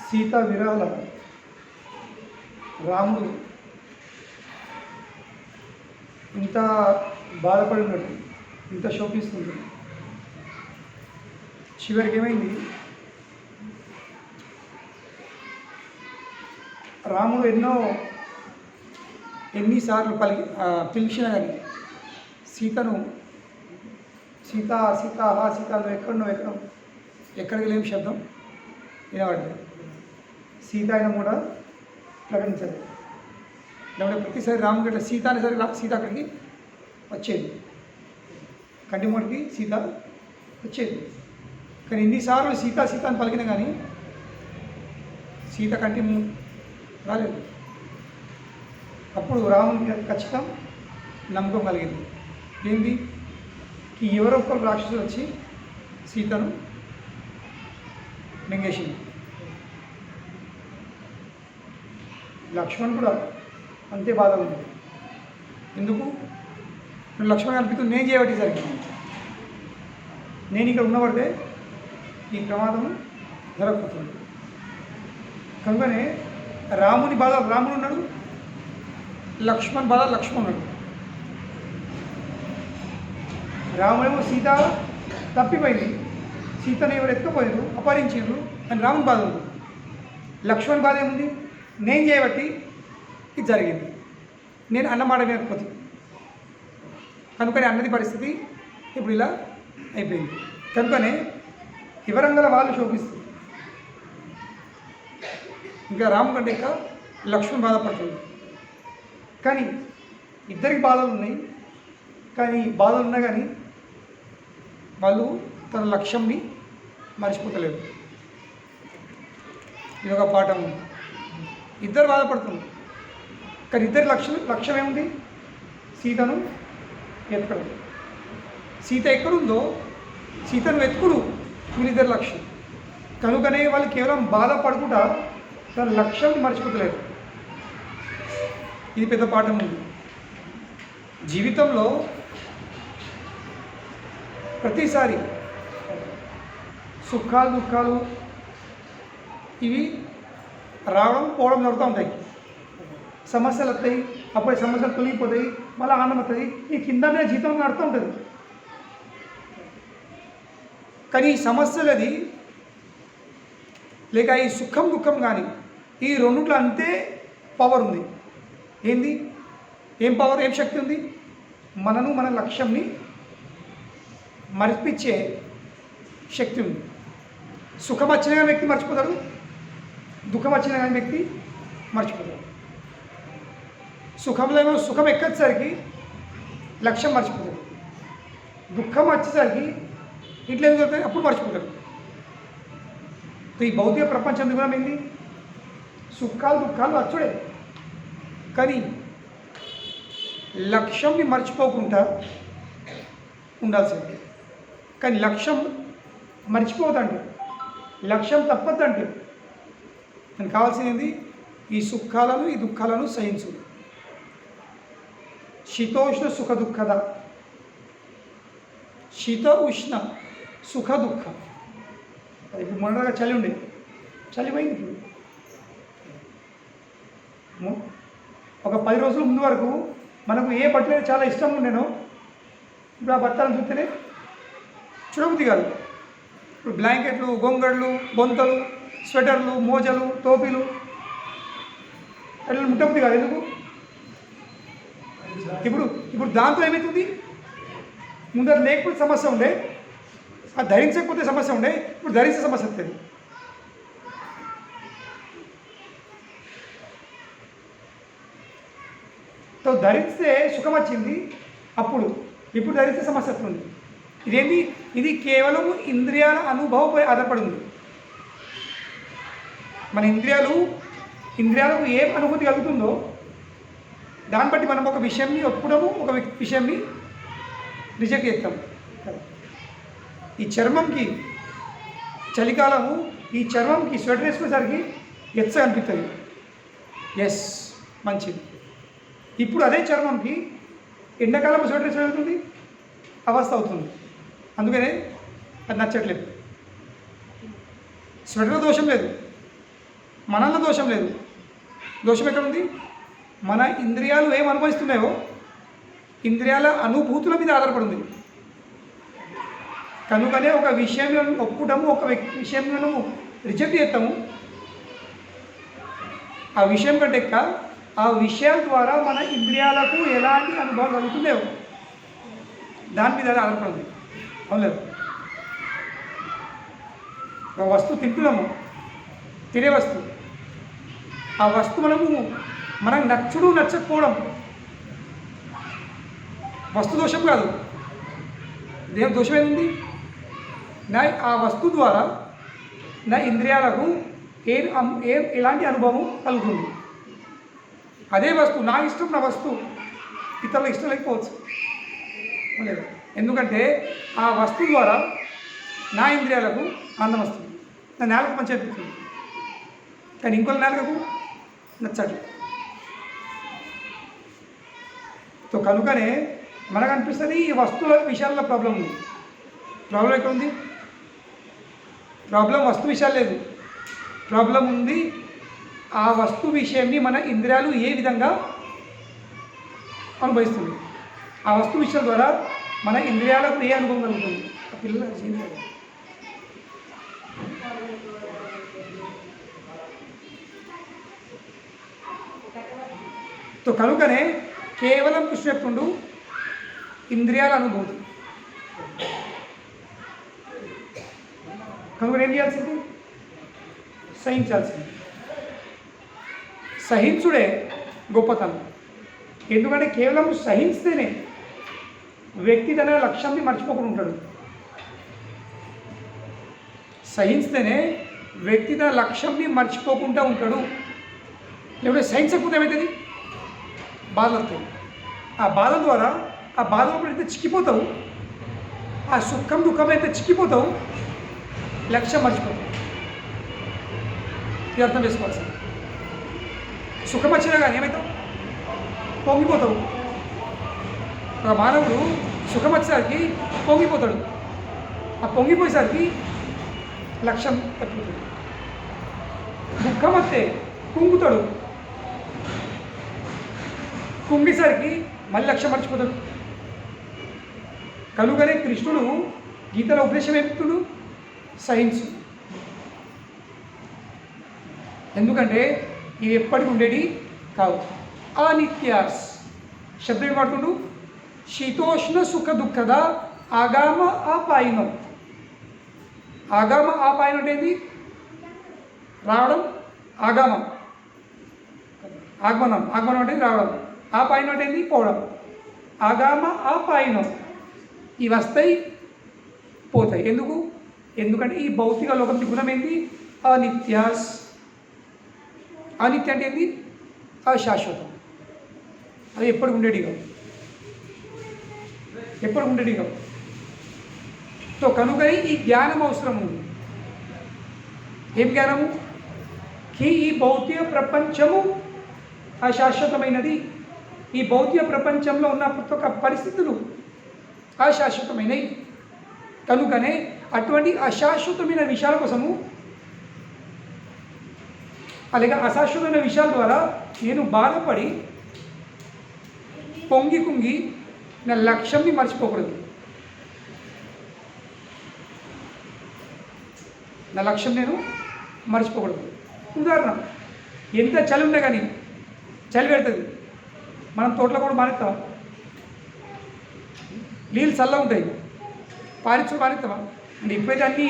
సీతా విరహాల రాముడు ఇంత బాధపడినట్టు ఇంత శోకిస్తుంది. చివరికి ఏమైంది, రాముడు ఎన్నిసార్లు పిలిచినా కానీ సీతను సీత సీత సీత నువ్వు ఎక్కడికి లేని శబ్దం వినబడ్డది. సీత అయినా కూడా ప్రకటించదు. లేకపోతే ప్రతిసారి రాముడు అట్లా సీత అనేసరికి సీత అక్కడికి వచ్చేది, కంటిమూడికి సీత వచ్చేది. కానీ ఎన్నిసార్లు సీత సీత అని పలికినా కానీ సీత కంటి రాలేదు. అప్పుడు రాముడికి ఖచ్చితం నమ్మకం కలిగింది. ఏంటి, ఎవరో ఒకరు రాక్షసులు వచ్చి సీతను మింగేసింది. లక్ష్మణ్ కూడా అంతే బాధ ఉంది. ఎందుకు, లక్ష్మణ్ అనిపిస్తుంది నేను చేయబట్టి జరిగింది, నేను ఇక్కడ ఉన్నవాడితే ఈ ప్రమాదం జరగకపోతుంది. కనుకనే రాముని బాధ రాముడు ఉన్నాడు, లక్ష్మణ్ బాధ లక్ష్మణ్ ఉన్నాడు. రాముడేమో సీత తప్పిపోయింది, సీతను ఎవరు ఎత్తుకుపోయారు, అపహరించారు అని రాముని బాధ ఉంది. లక్ష్మణ్ బాధ ఏముంది, నేను చేయబట్టి ఇది జరిగింది, నేను అన్నమాట వినకపోతే. కనుకనే అన్నది పరిస్థితి ఇప్పుడు ఇలా అయిపోయింది. కనుకనే ఎవరంగల వాళ్ళు శోభిస్తుంది. ఇంకా రాము కంటే ఇంకా లక్ష్మణ్ బాధపడుతుంది. కానీ ఇద్దరికి బాధలు ఉన్నాయి. కానీ బాధలు ఉన్నా కానీ వాళ్ళు తన లక్ష్యంని మర్చిపోతలేరు. ఇది ఒక పాఠం. ఇద్దరు బాధపడుతున్నారు కానీ ఇద్దరి లక్ష్యం ఏముంది, సీతను ఎత్తుకడం. సీత ఎక్కడుందో సీతను వెతుకుడు వీళ్ళిద్దరి లక్ష్యం. కనుకనే వాళ్ళు కేవలం బాధపడుకుంటా తన లక్ష్యం మర్చిపోతలేరు. ఇది పెద్ద పాఠం ఉంది. జీవితంలో ప్రతిసారి సుఖాలు దుఃఖాలు ఇవి రావడం పోవడం జరుగుతూ ఉంటాయి. సమస్యలు వస్తాయి, అప్పుడు సమస్యలు తొలగిపోతాయి, మళ్ళీ ఆనందం వస్తుంది. ఈ కింద మీద జీవితం నడుతూ ఉంటుంది. కానీ ఈ సమస్యలది లేక ఈ సుఖం దుఃఖం కానీ ఈ రెండిట్లో అంతే పవర్ ఉంది. ఏంది, ఏం పవర్, ఏం శక్తి ఉంది, మనను మన లక్ష్యంని మరిపించే శక్తి ఉంది. సుఖం వచ్చిన కానీ వ్యక్తి మర్చిపోతాడు, దుఃఖం వచ్చిన కానీ వ్యక్తి మర్చిపోతాడు. సుఖంలో ఏమో సుఖం ఎక్కేసరికి లక్ష్యం మర్చిపోతాడు, దుఃఖం వచ్చేసరికి ఇట్లా ఎందుకు అవుతుంది అప్పుడు మర్చిపోతాడు. ఈ భౌతిక ప్రపంచం కూడా ఏంది, సుఖాలు దుఃఖాలు వచ్చుడే. కానీ లక్ష్యంని మర్చిపోకుండా ఉండాల్సింది. కానీ లక్ష్యం మర్చిపోవద్దంటే, లక్ష్యం తప్పద్దంటే మనకు కావాల్సింది ఈ సుఖాలను ఈ దుఃఖాలను సహించు. శీతోష్ణ సుఖ దుఃఖద, శీత ఉష్ణ సుఖ దుఃఖ. ఇప్పుడు మొన్నగా చలి ఉండే, చలిపోయింది. ఇప్పుడు ఒక 10 రోజుల ముందు వరకు మనకు ఏ బట్టలు చాలా ఇష్టంగా ఉండేనో ఇప్పుడు ఆ బట్టలను చూస్తేనే చూడబుద్ధి కాదు. ఇప్పుడు బ్లాంకెట్లు, గొంగళ్ళు, బొంతలు, స్వెటర్లు, మోజలు, టోపీలు అట్లా ముట్టబుద్ధి కాదు. ఎందుకు, ఇప్పుడు దాంతో ఏమవుతుంది, ముందర లేకపోతే సమస్య ఉండే, అది ధరించకపోతే సమస్య ఉండే, ఇప్పుడు ధరించే సమస్య వస్తుంది. సో ధరిస్తే సుఖం వచ్చింది అప్పుడు, ఇప్పుడు ధరిస్తే సమస్య వస్తుంది. ఇదేంటి, ఇది కేవలం ఇంద్రియాల అనుభవంపై ఆధారపడి ఉంది. మన ఇంద్రియాలకు ఏం అనుభూతి కలుగుతుందో దాన్ని బట్టి మనం ఒక విషయాన్ని ఒప్పుడము, ఒక విషయాన్ని రిజెక్ట్ చేస్తాం. ఈ చర్మంకి చలికాలము, ఈ చర్మంకి స్వెటర్ వేసుకునేసరికి ఎచ్చగా అనిపిస్తుంది, ఎస్ మంచిది. ఇప్పుడు అదే చర్మంకి ఎండాకాలం స్వెటర్ వేసుకుంటుంది, అవస్థ అవుతుంది. అందుకనే అది నచ్చట్లేదు. స్వెటర్ దోషం లేదు, మనలో దోషం లేదు. దోషం ఎక్కడ ఉంది? మన ఇంద్రియాలు ఏం అనుభవిస్తున్నాయో ఇంద్రియాల అనుభూతుల మీద ఆధారపడి ఉంది. కనుకనే ఒక విషయంలో ఒప్పుడము, ఒక విషయంలో రిజెక్ట్ చేస్తాము. ఆ విషయం కంటే ఆ విషయాల ద్వారా మన ఇంద్రియాలకు ఎలాంటి అనుభవం కలుగుతుందో దాని మీద ఆధారపడింది. అవునలేదు, ఒక వస్తువు తింటున్నాము, తినే వస్తువు, ఆ వస్తువు మనకు నచ్చుడు నచ్చకపోవడం వస్తు దోషం కాదు. దేని దోషం ఏముంది? ఆ వస్తువు ద్వారా నా ఇంద్రియాలకు ఎలాంటి అనుభవం కలుగుతుంది. అదే వస్తువు, నా ఇష్టం నా వస్తువు ఇతరులకు ఇష్టం లేకపోవచ్చు. లేదు, ఎందుకంటే ఆ వస్తువు ద్వారా నా ఇంద్రియాలకు ఆనందం వస్తుంది, నా నేలకు మంచి అనిపిస్తుంది, కానీ ఇంకొక నేలకు నచ్చదు. సో కనుకనే మనకు అనిపిస్తుంది ఈ వస్తువుల విషయాల్లో ప్రాబ్లం ఉంది. ప్రాబ్లం ఎక్కడ ఉంది? ప్రాబ్లం వస్తు విషయాలు లేదు, ప్రాబ్లం ఉంది ఆ వస్తు విషయాన్ని మన ఇంద్రియాలు ఏ విధంగా అనుభవిస్తుంది. ఆ వస్తు విషయం ద్వారా మన ఇంద్రియాలకు ఏ అనుభవం కలుగుతుంది. ఆ పిల్లలు సో కనుకనే కేవలం కృష్ణ చెప్తుండు ఇంద్రియాల అనుభూతి. కనుక ఏం చేయాల్సింది? సహించాల్సింది. సహించుడే గొప్పతనం. ఎందుకంటే కేవలం సహించితేనే వ్యక్తి తన లక్ష్యాన్ని మర్చిపోకుండా ఉంటాడు. సహించితేనే వ్యక్తి తన లక్ష్యాన్ని మర్చిపోకుండా ఉంటాడు. లేకపోతే సహించకపోతే ఏమవుతుంది? బాధలు వస్తాయి. ఆ బాధ ద్వారా ఆ బాధ అయితే చిక్కిపోతావు, ఆ సుఖం దుఃఖం అయితే చిక్కిపోతావు, లక్ష్యం మర్చిపోతావు. ఇది అర్థం చేసుకోవాల్సింది. సుఖం వచ్చినా కానీ ఏమవుతావు? పొంగిపోతావు. ఒక మానవుడు సుఖం వచ్చేసరికి పొంగిపోతాడు. ఆ పొంగిపోయేసరికి లక్ష్యం తప్పిపోతాడు. దుఃఖం వస్తే కుంగుతాడు. కుంగేసరికి మళ్ళీ లక్ష్యం మర్చిపోతాడు. కనుకనే కృష్ణుడు గీతలో ఉపదేశం చెప్తుడు సహించు. ఎందుకంటే ఇవి ఎప్పటికి ఉండేవి కావు. అనిత్యాస్ శబ్దం వాడుతుండు. శీతోష్ణ సుఖ దుఃఖద ఆగామ ఆపాయనం. ఆగామ ఆపాయనం అంటే ఏంది? రావడం. ఆగమం ఆగమనం. ఆగమనం అంటే రావడం. ఆపాయనం అంటే ఏంది? పోవడం. ఆగామ ఆపాయనం. ఇవి వస్తాయి, పోతాయి. ఎందుకు? ఎందుకంటే ఈ భౌతిక లోకం గుణం ఏంటి? అనిత్యాస్. అనిత్య అంటే ఏంటి? అశాశ్వతం. అది ఎప్పటికి ఉండేది కావు, ఎప్పటికి ఉండేది కావు. సో కనుక ఈ జ్ఞానం అవసరం ఉంది. ఏం జ్ఞానము? ఈ భౌతిక ప్రపంచము అశాశ్వతమైనది. ఈ భౌతిక ప్రపంచంలో ఉన్న ప్రతి ఒక్క పరిస్థితులు అశాశ్వతమైనవి. కనుకనే అటువంటి అశాశ్వతమైన విషయాల కోసము, అలాగే అశాశ్వతమైన విషయాల ద్వారా నేను బాధపడి పొంగి కుంగి నా లక్ష్యాన్ని మర్చిపోకూడదు. నా లక్ష్యం నేను మర్చిపోకూడదు. ఉదాహరణ, ఎంత చలి ఉన్నా కానీ చలి పెడుతుంది, మనం తోటలో కూడా మానేస్తాం. నీళ్ళు చల్లగా ఉంటాయి, మానేస్తామా? అంటే ఇప్పుడైతే అన్నీ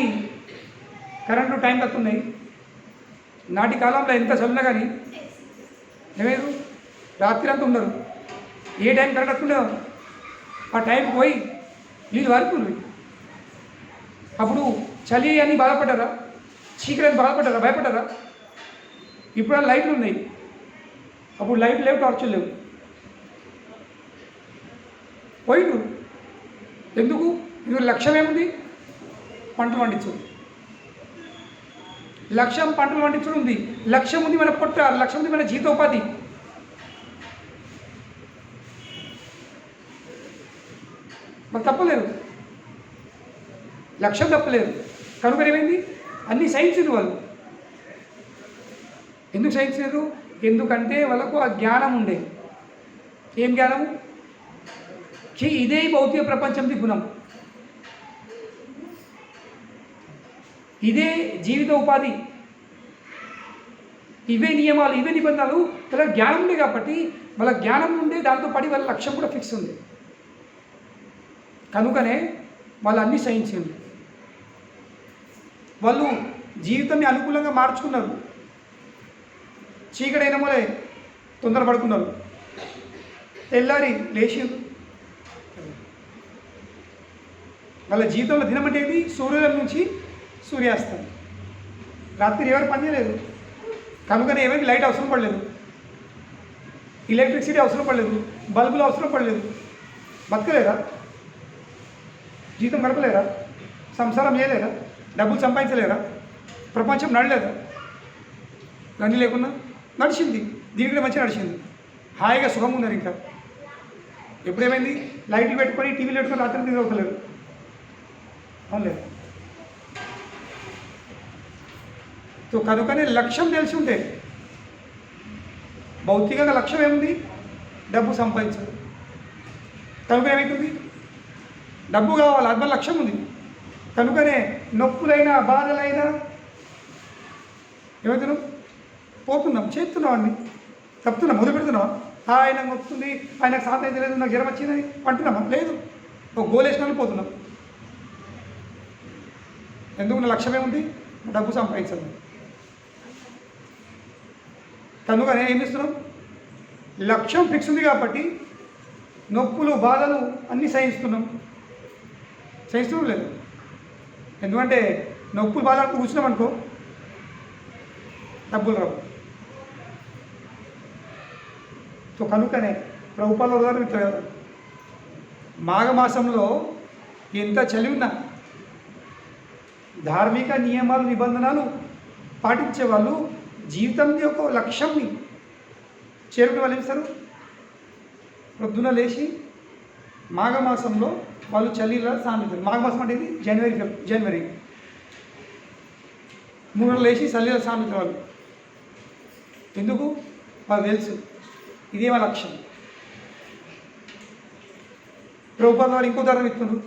కరెంటు టైం కత్తున్నాయి. నాటి కాలంలో ఎంత చల్లినా కానీ ఏమేరు రాత్రి అంతా ఉండరు. ఏ టైం కరెంట్ వస్తుండేదో ఆ టైంకి పోయి నీళ్ళు వారుతుంది. అప్పుడు చలి అని బాధపడ్డారా? చీకటి అని బాధపడ్డారా? భయపడ్డారా? ఇప్పుడు లైట్లు ఉన్నాయి, అప్పుడు లైట్లు లేవు, టార్చులు లేవు. పోయిండు. ఎందుకు? ఇది లక్ష్యం ఏముంది? పంటలు పండించడం. లక్ష్యం పంటలు పండించడం ఉంది. లక్ష్యం ఉంది మన పొట్ట, లక్ష్యం ఉంది మన జీవితోపాధి. మాకు తప్పలేదు, లక్ష్యం తప్పలేదు. కనుక ఏమైంది? అన్ని సైన్స్ వాళ్ళు ఎందుకు సహించారు? ఎందుకంటే వాళ్ళకు ఆ జ్ఞానం ఉండే. ఏం జ్ఞానం? ఇదే భౌతిక ప్రపంచంది గుణం, ఇదే జీవిత ఉపాధి, ఇవే నియమాలు, ఇవే నిబంధనలు. వాళ్ళ జ్ఞానం ఉండే కాబట్టి వాళ్ళ జ్ఞానం ఉండే దాంతో పడి వాళ్ళ లక్ష్యం కూడా ఫిక్స్ ఉంది. కనుకనే వాళ్ళు అన్నీ సహించింది. వాళ్ళు జీవితాన్ని అనుకూలంగా మార్చుకున్నారు. చీకటైన మూలే తొందరపడుకున్నారు, తెల్లారి లేచి వాళ్ళ జీవితంలో దినం అంటే ఏంటి? సూర్యోదయం నుంచి సూర్యాస్తం. రాత్రి ఎవరు పని చేయలేదు. కనుకనే ఎవరికి లైట్ అవసరం పడలేదు, ఎలక్ట్రిసిటీ అవసరం పడలేదు, బల్బులు అవసరం పడలేదు. బతకలేరా? జీవితం గడపలేరా? సంసారం చేయలేరా? డబ్బులు సంపాదించలేరా? ప్రపంచం నడలేదా? గండి లేకున్నా నడిచింది, దీనికి మంచిగా నడిచింది, హాయిగా సుఖంగా ఉన్నారు. ఇంకా ఎప్పుడేమైంది? లైట్లు పెట్టుకొని టీవీలు పెట్టుకొని రాత్రి నిద్ర అవుతలేరు. అవునులేదు. సో కనుకనే లక్ష్యం తెలిసి ఉంటే, భౌతికంగా లక్ష్యం ఏముంది? డబ్బు సంపాదించదు. కనుక ఏమవుతుంది? డబ్బు కావాలి, అది మన లక్ష్యం ఉంది. కనుకనే నొప్పులైనా బాధలైనా ఏమవుతున్నాం? పోతున్నాం, చేస్తున్నాం, అన్ని తప్పుతున్నాం, మొదలు పెడుతున్నావా? ఆయనకు వస్తుంది, ఆయనకు సాధన అయితే లేదు, నాకు జ్వరం వచ్చిందని అంటున్నామా? లేదు. ఒక గోలేసినా పోతున్నాం. ఎందుకు? నా లక్ష్యం ఏముంది? డబ్బు సంపాదించాలి. కనుకనే ఏమి ఇస్తున్నాం? లక్ష్యం ఫిక్స్ ఉంది కాబట్టి నొప్పులు బాధలు అన్నీ సహిస్తున్నాం. సహిస్తున్నాం లేదు. ఎందుకంటే నొప్పులు బాధలు కూర్చున్నాం అనుకో, డబ్బులు రావు. సో కనుకనే ప్రభుపాల ఉదాహరణ ఇస్తారు కదా, మాఘమాసంలో ఎంత చలి ఉన్నా ధార్మిక నియమాలు నిబంధనలు పాటించే వాళ్ళు జీవితం యొక్క లక్ష్యంని చేరుకునే వాళ్ళు ఏమిస్తారు? ప్రొద్దున లేచి మాఘమాసంలో వాళ్ళు చలిలో సామెతారు. మాఘమాసం అంటే ఇది జనవరి 3 నెలలు లేచి చలిలో సామెతారు వాళ్ళు. ఎందుకు? వాళ్ళు తెలుసు ఇదే మా లక్ష్యం. ప్రభుపాద వారు ఇంకో ఉదాహరణ ఇస్తున్నారు.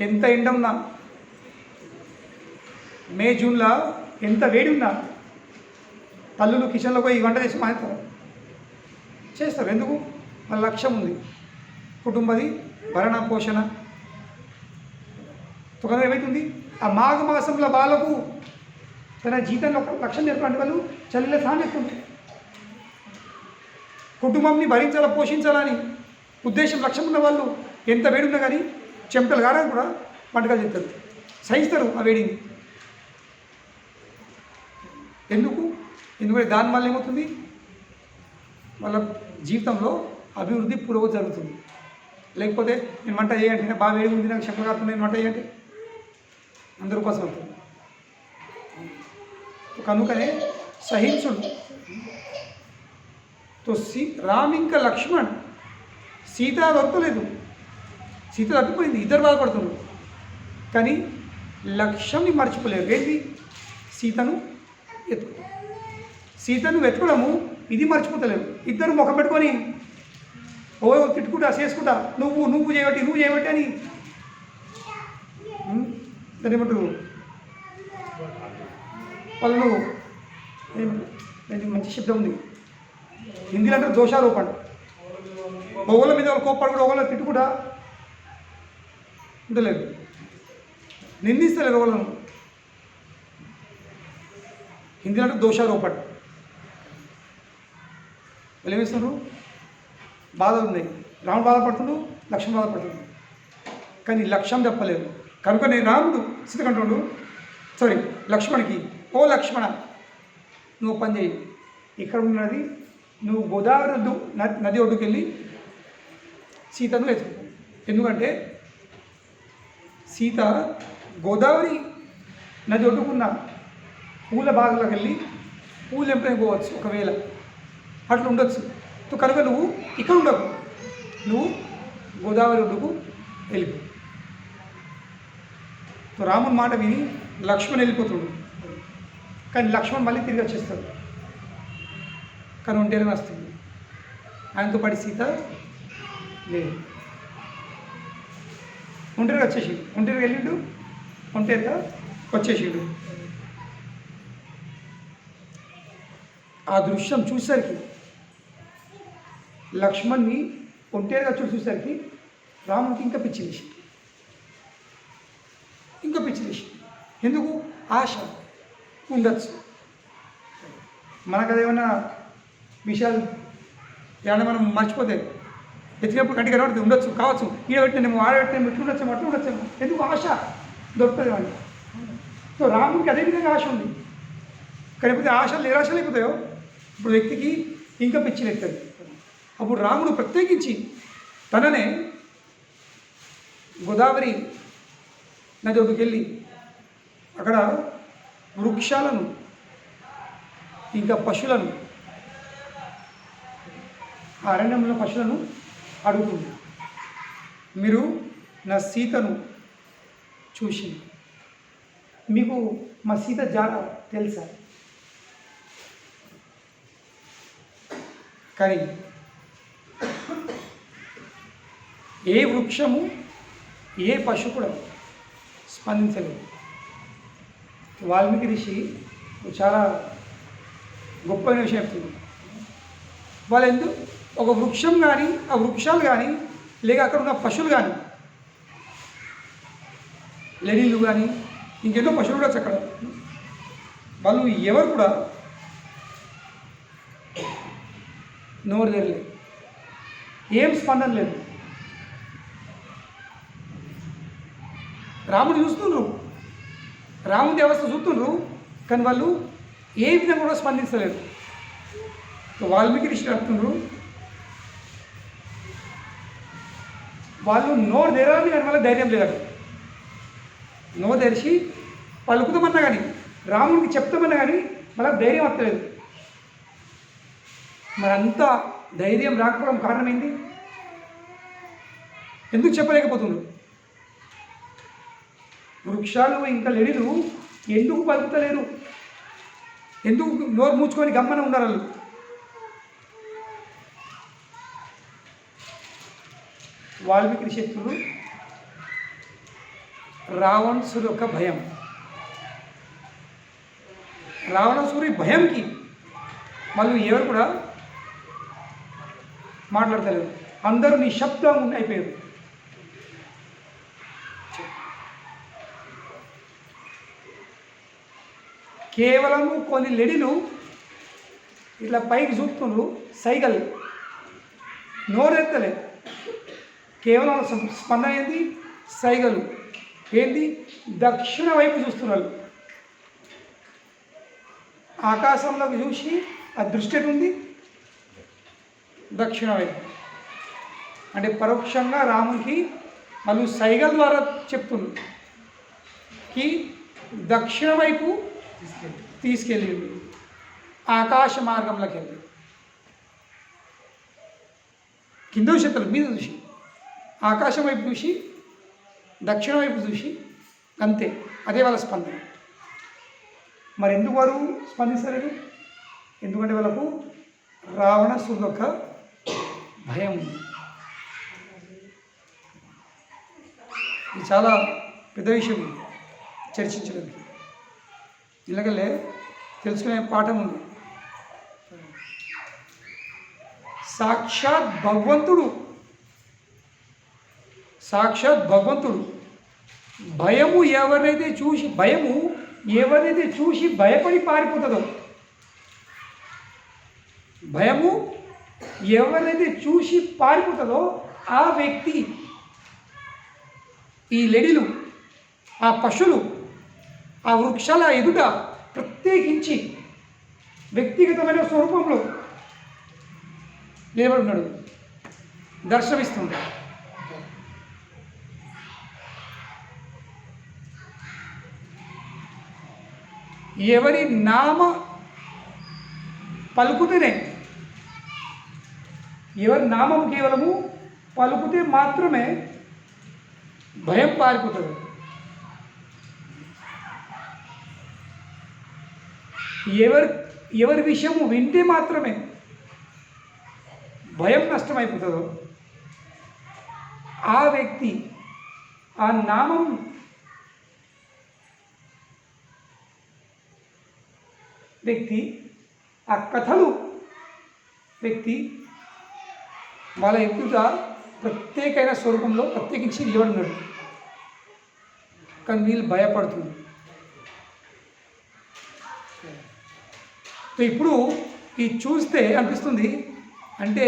ఎంత ఎండ ఉన్నా, మే జూన్లో ఎంత వేడి ఉన్నా తల్లులు కిచెన్లో పోయి వంట చేసి మానేస్తారు, చేస్తారు. ఎందుకు? వాళ్ళ లక్ష్యం ఉంది, కుటుంబది భరణ పోషణ. కనుక ఏమవుతుంది? ఆ మాఘమాసంలో వాళ్ళకు తన జీవితంలో ఒక లక్ష్యం చెప్పాలంటే వాళ్ళు చలిలో సానేస్తుంది. కుటుంబంని భరించాలా, పోషించాలని ఉద్దేశం, లక్ష్యం ఉన్న వాళ్ళు ఎంత వేడి ఉన్నా కానీ చెమటలు కారని కూడా వంటకాలు చేస్తారు, సహిస్తారు ఆ వేడిని. ఎందుకు? ఎందుకంటే దానివల్ల ఏమవుతుంది? వాళ్ళ జీవితంలో అభివృద్ధి పురోగతి జరుగుతుంది. లేకపోతే నేను వంట చేయండి, నేను బాగా వేడి ఉంది, నాకు చెమటలు కారుతుంది, నేను వంట చేయండి, అందరి కోసం అవుతుంది. కనుకనే సహించుడు. తో రామ్ ఇంకా లక్ష్మణ్, సీత దొరకలేదు, సీత తప్పిపోయింది, ఇద్దరు బాధపడుతున్నారు. కానీ లక్ష్యంని మర్చిపోలేరు. ఏంటి? సీతను వెతకడము, ఇది మర్చిపోతలేరు. ఇద్దరు ముఖం పెట్టుకొని ఓ తిట్టుకుంటా చేసుకుంటా, నువ్వు చేయబట్టి అని దాన్ని ఏమంటారు వాళ్ళు, మంచి శబ్దం ఉంది హిందీలో అంటారు, దోషారోపణ. ఒకళ్ళ మీద వాళ్ళు కోప్పడు కూడా, ఒకళ్ళ తిట్టుకుంటా ఉండలేదు, నిందిస్తలేదు ఒకళ్ళను. హిందీలో అంటే దోషారోపణ. వాళ్ళు ఏమిస్తున్నారు? బాధలు ఉన్నాయి. రాముడు బాధపడుతుండు, లక్ష్మణ్ బాధపడుతుంది, కానీ లక్ష్యం చెప్పలేదు. కనుక నేను రాముడు సీతకంటుడు, లక్ష్మణ్కి, ఓ లక్ష్మణ, నువ్వు పని చేయి, ఇక్కడ ఉన్నది నువ్వు గోదావరి నది ఒడ్డుకు వెళ్ళి సీతను వెతుకు. ఎందుకంటే సీత గోదావరి నది ఒడ్డుకున్న పూల బాగలోకి వెళ్ళి పూలు ఎంపైనా పోవచ్చు, ఒకవేళ అట్లా ఉండొచ్చు. కనుక నువ్వు ఇక్కడ ఉండకు, నువ్వు గోదావరి ఒడ్డుకు వెళ్ళిపో. రాముని మాట విని లక్ష్మణ్ వెళ్ళిపోతుడు. కానీ లక్ష్మణ్ మళ్ళీ తిరిగి వచ్చేస్తాడు. కానీ ఒంటరిగా వస్తుంది. ఆయనతో పాటు సీత లేదు. ఒంటరిగా వచ్చేసిండు. ఒంటరిగా వెళ్ళిండు, ఒంటరిగా వచ్చేసిండు. ఆ దృశ్యం చూసేసరికి లక్ష్మణ్ని ఒంటరిగా చూసేసరికి రాముడికి ఇంకా పిచ్చి లేచింది. ఇంకా పిచ్చి లేచింది. ఎందుకు? ఆశ ఉండొచ్చు. మనకు అదేమన్నా విషయాలు ఏమన్నా మనం మర్చిపోతే ఎత్తినప్పుడు కంటికి కనబడితే ఉండొచ్చు, కావచ్చు. ఈడ పెట్టినేమో, ఆడ పెట్టినేమో, ఇట్లా ఉండొచ్చేమో, అట్లా ఉండొచ్చేమో. ఎందుకు? ఆశ దొరుకుతుంది వాడిని. సో రాముడికి అదే విధంగా ఆశ ఉంది. కానీ ఎప్పుడైతే ఆశలు నిరాశలు అయిపోతాయో ఇప్పుడు వ్యక్తికి ఇంకా పిచ్చి లెక్కది. అప్పుడు రాముడు ప్రత్యేకించి తననే గోదావరి నది ఒడ్డుకి వెళ్ళి అక్కడ వృక్షాలను ఇంకా పశువులను, ఆ అరణ్యంలో పశువులను అడుగుతుంది, మీరు నా సీతను చూసి మీకు మా సీత జాడ తెలుసా? కానీ ఏ వృక్షము ఏ పశువు కూడా స్పందించలేదు. వాల్మీకి ఋషి చాలా గొప్పైన విషయం చెప్తుంది. వాళ్ళు ఎందుకు ఒక వృక్షం కానీ, ఆ వృక్షాలు కానీ, లేక అక్కడ ఉన్న పశువులు కానీ, లెడీలు కానీ, ఇంకెన్నో పశువులు కూడా అక్కడ, వాళ్ళు ఎవరు కూడా నోరు తెరలేదు, ఏం స్పందన లేదు. రాముడు చూస్తుండ్రు, రాముడి అవస్థ చూస్తుండ్రు, కానీ వాళ్ళు ఏ విధంగా కూడా స్పందించలేరు. వాల్మీకి ఋషి చెప్తుండ్రు, వాళ్ళు నోరు తెరాలని కానీ వాళ్ళ ధైర్యం లేదట. నోరు తెరిచి పలుకుతామన్నా కానీ, రాముడికి చెప్తామన్నా కానీ వాళ్ళకి ధైర్యం వస్తలేదు. మరి అంత ధైర్యం రాకపోవడం కారణం ఏంటి? ఎందుకు చెప్పలేకపోతున్నారు? వృక్షాలు ఇంకా లెడీలు ఎందుకు పలుకుతలేరు? ఎందుకు నోరు మూచుకొని గమ్మన ఉన్నారు వాళ్ళు? వాల్మీకి శక్తులు రావణుసుడు యొక్క భయం, రావణాసుడి భయంకి వాళ్ళు ఎవరు కూడా మాట్లాడతలేరు. అందరూ నిశ్శబ్దంగా అయిపోయారు. కేవలము కొన్ని లెడీలు ఇట్లా పైకి చూపుతుండ్రు, సైగల్, నోరెత్తలే. కేవలం స్పందన ఏంది? సైగలు. ఏంది? దక్షిణ వైపు చూస్తున్నారు. ఆకాశంలోకి చూసి ఆ దృష్టి ఎటుంది? దక్షిణ వైపు. అంటే పరోక్షంగా రామునికి వాళ్ళు సైగల ద్వారా చెప్తున్నారు కి దక్షిణ వైపు తీసుకెళ్ళింది, ఆకాశ మార్గంలోకి వెళ్ళి. కింద చూసేస్తారు, మీద చూసి, ఆకాశం వైపు చూసి, దక్షిణ వైపు చూసి, అంతే. అదే వాళ్ళ స్పందన. మరి ఎందుకు వారు స్పందిస్తలేదు? ఎందుకంటే వాళ్ళకు రావణాసురుడు యొక్క భయం ఉంది. ఇది చాలా పెద్ద విషయం చర్చించడానికి. ఇలాగలే తెలుసుకునే పాఠం ఉంది. సాక్షాత్ భగవంతుడు భయము ఎవరినైతే చూసి భయపడి పారిపోతుందో, భయము ఎవరినైతే చూసి పారిపోతుందో ఆ వ్యక్తి, ఈ లెడీలు, ఆ పశువులు, ఆ వృక్షాల ఎదుట ప్రత్యేకించి వ్యక్తిగతమైన స్వరూపంలో నిలబడి ఉన్నాడు, దర్శనమిస్తుంది. ఎవరి నామ పలుకుతేనే, ఎవరి నామం కేవలము పలుకుతే మాత్రమే భయం పారిపోతుంది. ఎవరి ఎవరి విషయము వింటే మాత్రమే భయం నష్టమైపోతుందో ఆ వ్యక్తి ఆ నామం వ్యక్తి ఆ కథలు వ్యక్తి వాళ్ళ ఎక్కువగా ప్రత్యేకమైన స్వరూపంలో ప్రత్యేకించి నిలబడినాడు. కానీ వీళ్ళు భయపడుతుంది. ఇప్పుడు ఇది చూస్తే అనిపిస్తుంది అంటే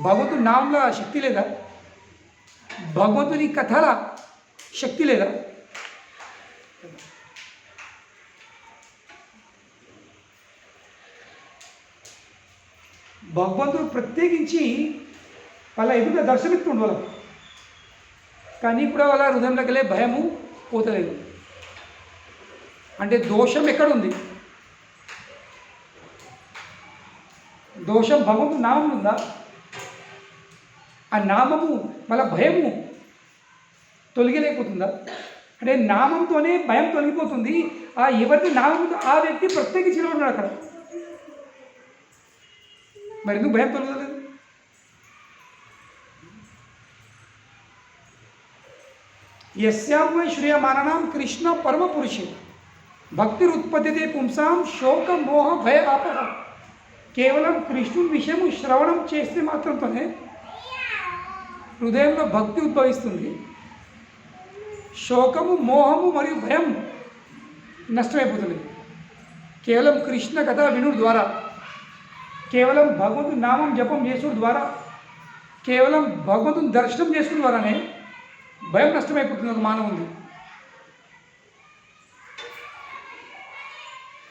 భగవంతుని నామంలో శక్తి లేదా, భగవంతుని కథల శక్తి లేదా? భగవంతుడు ప్రత్యేకించి వాళ్ళ ఎదుట దర్శనమిస్తుండు వాళ్ళకు, కానీ కూడా వాళ్ళ హృదయంలోకి వెళ్ళే భయము పోతలేదు. అంటే దోషం ఎక్కడుంది? దోషం భగవంతుడు నామం ఉందా? ఆ నామము వాళ్ళ భయము తొలగలేకపోతుందా? అంటే నామంతోనే భయం తొలగిపోతుంది. ఆ ఎవరిది నామంతో ఆ వ్యక్తి ప్రత్యేకించి ఉన్నాడు అక్కడ. మరి ఎందుకు భయం తొలగలేదు? యస్యామై శ్రేయమానాం కృష్ణ పరమ పురుషే భక్తిరుత్పత్తితే పుంసాం శోక మోహ భయ ఆపహ. కేవలం కృష్ణుని విషయము శ్రవణం చేస్తే మాత్రంతోనే హృదయంలో భక్తి ఉద్భవిస్తుంది. శోకము మోహము మరియు భయం నష్టమైపోతుంది. కేవలం కృష్ణ కథ వినుడు ద్వారా, కేవలం భగవంతుని నామం జపం చేసుడు ద్వారా, కేవలం భగవంతుని దర్శనం చేసుకున్న ద్వారానే భయం నష్టమైపోతుంది ఒక మానవుంది.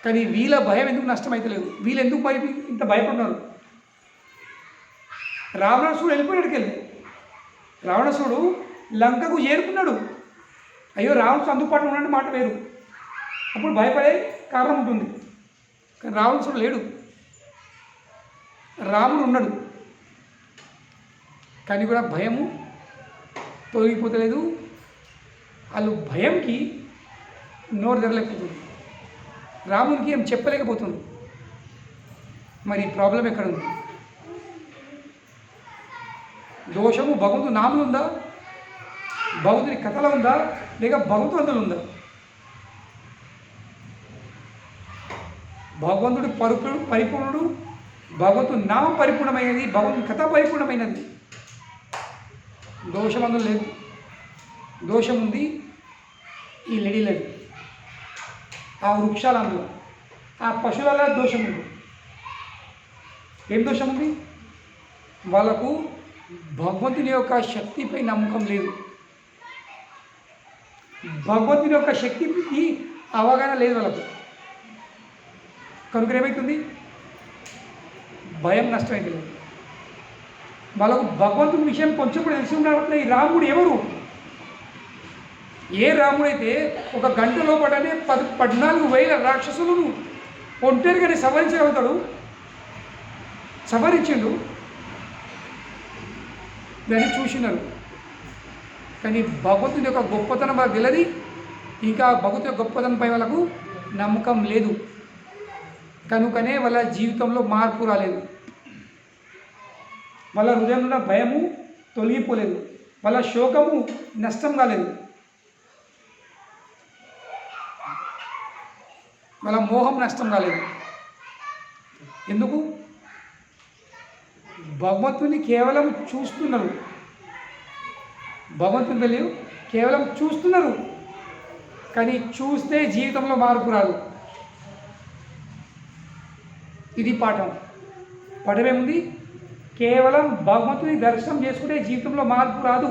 కానీ వీళ్ళ భయం ఎందుకు నష్టమైతలేదు? వీళ్ళు ఎందుకు ఇంత భయపడినారు? రావణాసుడు వెళ్ళిపోయాడుకి వెళ్ళి, రావణాసుడు లంకకు చేరుకున్నాడు. అయ్యో రావణుడు అందుబాటులో ఉన్నట్టు మాట వేరు, అప్పుడు భయపడే కారణం ఉంటుంది. కానీ రావణాసుడు లేడు, రాముడు ఉన్నాడు. కానీ కూడా భయము తొలగిపోతలేదు. వాళ్ళు భయంకి నోరు తెరలేకపోతుంది, రామునికి ఏం చెప్పలేకపోతుంది. మరి ప్రాబ్లం ఎక్కడ ఉంది? దోషము భగవంతుడు నామలు ఉందా, భగవంతుని కథలో ఉందా, లేక భగవంతుడు ఉందా? భగవంతుడు పరిపూర్ణుడు, భగవంతుని నామం పరిపూర్ణమైనది, భగవంతుని కథ పరిపూర్ణమైనది. దోషం అందులో లేదు. దోషం ఉంది ఈ లెడీలది, ఆ వృక్షాల అందులో, ఆ పశువుల దోషం ఉంది. ఏం దోషం ఉంది? వాళ్ళకు భగవంతుని యొక్క శక్తిపై నమ్మకం లేదు, భగవంతుని యొక్క శక్తికి అవగాహన లేదు వాళ్ళకు. కనుక ఏమవుతుంది? భయం నష్టమైతే లేదు. వాళ్ళకు భగవంతుని విషయం కొంచెం కూడా తెలిసి ఉండాలంటే ఈ రాముడు ఎవరు? ఏ రాముడైతే ఒక గంట లోపలనే 14,000 రాక్షసులను ఒంటరిగానే సవరించగలుగుతాడు, సవరించిండు. దాన్ని చూసినారు. కానీ భగవంతుని యొక్క గొప్పతనం వాళ్ళకి తెలియదు, ఇంకా భగవంతుని యొక్క గొప్పతనంపై వాళ్ళకు నమ్మకం లేదు. కనుకనే వాళ్ళ జీవితంలో మార్పు రాలేదు, వాళ్ళ హృదయంలో ఉన్న భయము తొలగిపోలేదు, వాళ్ళ శోకము నష్టం కాలేదు, వాళ్ళ మోహం నష్టం కాలేదు. ఎందుకు? భగవంతుని కేవలం చూస్తున్నారు, భగవంతుని తెలియదు, కేవలం చూస్తున్నారు. కానీ చూస్తే జీవితంలో మార్పు రాదు. ఇది పాఠం. పాఠమేముంది? కేవలం భగవంతుని దర్శనం చేసుకుంటే జీవితంలో మార్పు రాదు.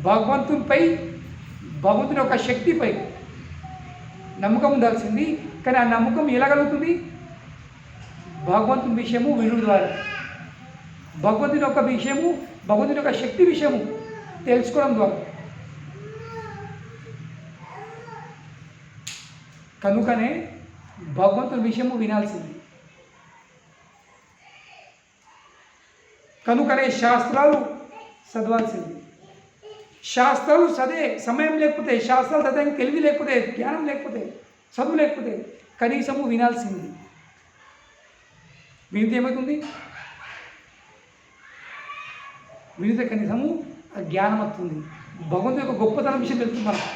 భగవంతునిపై, భగవంతుని యొక్క శక్తిపై నమ్మకం ఉండాల్సింది. కానీ ఆ నమ్మకం ఎలా కలుగుతుంది? భగవంతుని విషయము వినుడు ద్వారా, భగవంతుని యొక్క విషయము, భగవంతుని యొక్క శక్తి విషయము తెలుసుకోవడం ద్వారా. కనుకనే భగవంతుని విషయము వినాల్సింది. కనుకనే శాస్త్రాలు చదవాల్సింది. శాస్త్రాలు చదివే సమయం లేకపోతే, శాస్త్రాలు చదవడానికి తెలివి లేకపోతే, జ్ఞానం లేకపోతే, చదువు లేకపోతే కనీసము వినాల్సింది. వినితే ఏమవుతుంది? వినితే కనీసము జ్ఞానం వస్తుంది, భగవంతుని యొక్క గొప్పతనం విషయం తెలుస్తుంది మనకు.